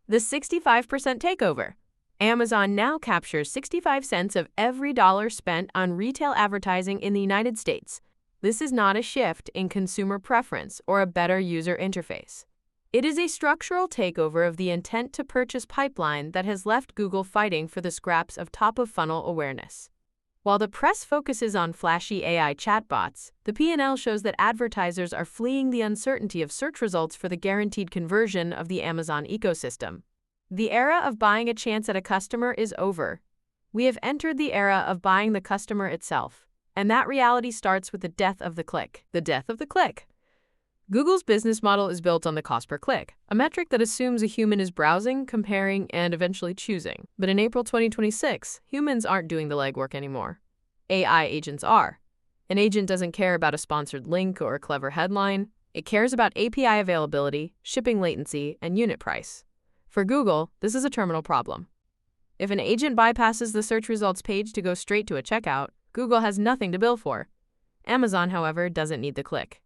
The 65% takeover. Amazon now captures 65 cents of every dollar spent on retail advertising in the United States. This is not a shift in consumer preference or a better user interface. It is a structural takeover of the intent-to-purchase pipeline that has left Google fighting for the scraps of top-of-funnel awareness. While the press focuses on flashy AI chatbots, the P&L shows that advertisers are fleeing the uncertainty of search results for the guaranteed conversion of the Amazon ecosystem. The era of buying a chance at a customer is over. We have entered the era of buying the customer itself, and that reality starts with the death of the click. The death of the click. Google's business model is built on the cost per click, a metric that assumes a human is browsing, comparing, and eventually choosing. But in April 2026, humans aren't doing the legwork anymore. AI agents are. An agent doesn't care about a sponsored link or a clever headline. It cares about API availability, shipping latency, and unit price. For Google, this is a terminal problem. If an agent bypasses the search results page to go straight to a checkout, Google has nothing to bill for. Amazon, however, doesn't need the click.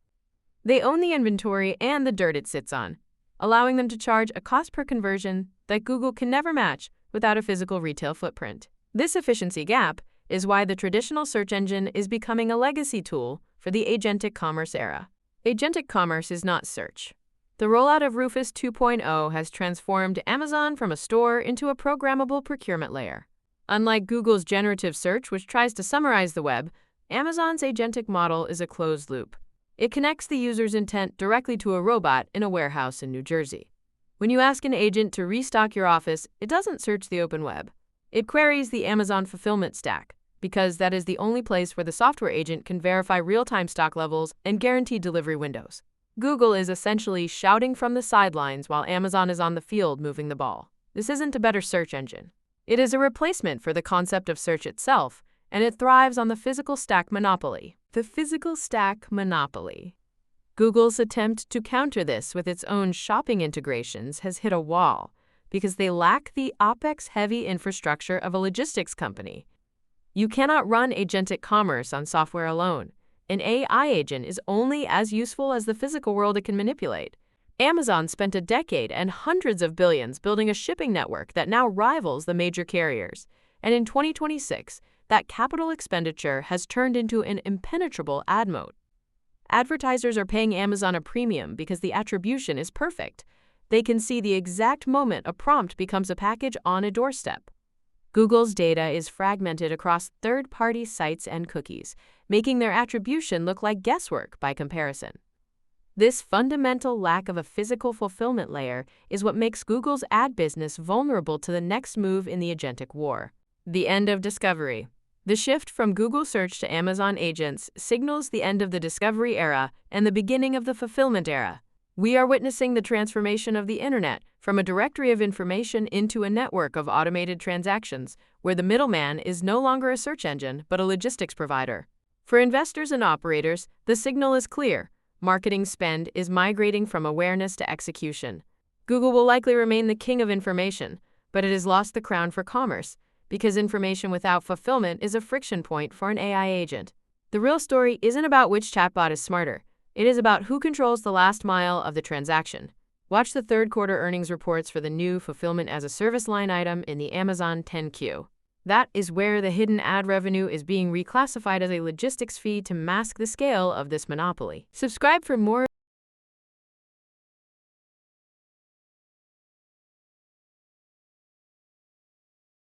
They own the inventory and the dirt it sits on, allowing them to charge a cost per conversion that Google can never match without a physical retail footprint. This efficiency gap is why the traditional search engine is becoming a legacy tool for the agentic commerce era. Agentic commerce is not search. The rollout of Rufus 2.0 has transformed Amazon from a store into a programmable procurement layer. Unlike Google's generative search, which tries to summarize the web, Amazon's agentic model is a closed loop. It connects the user's intent directly to a robot in a warehouse in New Jersey. When you ask an agent to restock your office, it doesn't search the open web. It queries the Amazon fulfillment stack, because that is the only place where the software agent can verify real-time stock levels and guarantee delivery windows. Google is essentially shouting from the sidelines while Amazon is on the field moving the ball. This isn't a better search engine. It is a replacement for the concept of search itself, and it thrives on the physical stack monopoly. The physical stack monopoly. Google's attempt to counter this with its own shopping integrations has hit a wall because they lack the OpEx-heavy infrastructure of a logistics company. You cannot run agentic commerce on software alone. An AI agent is only as useful as the physical world it can manipulate. Amazon spent a decade and hundreds of billions building a shipping network that now rivals the major carriers. And in 2026, that capital expenditure has turned into an impenetrable ad moat. Advertisers are paying Amazon a premium because the attribution is perfect. They can see the exact moment a prompt becomes a package on a doorstep. Google's data is fragmented across third-party sites and cookies, making their attribution look like guesswork by comparison. This fundamental lack of a physical fulfillment layer is what makes Google's ad business vulnerable to the next move in the agentic war. The end of discovery. The shift from Google search to Amazon agents signals the end of the discovery era and the beginning of the fulfillment era. We are witnessing the transformation of the internet from a directory of information into a network of automated transactions, where the middleman is no longer a search engine but a logistics provider. For investors and operators, the signal is clear. Marketing spend is migrating from awareness to execution. Google will likely remain the king of information, but it has lost the crown for commerce, because information without fulfillment is a friction point for an AI agent. The real story isn't about which chatbot is smarter. It is about who controls the last mile of the transaction. Watch the third quarter earnings reports for the new fulfillment as a service line item in the Amazon 10Q. That is where the hidden ad revenue is being reclassified as a logistics fee to mask the scale of this monopoly. Subscribe for more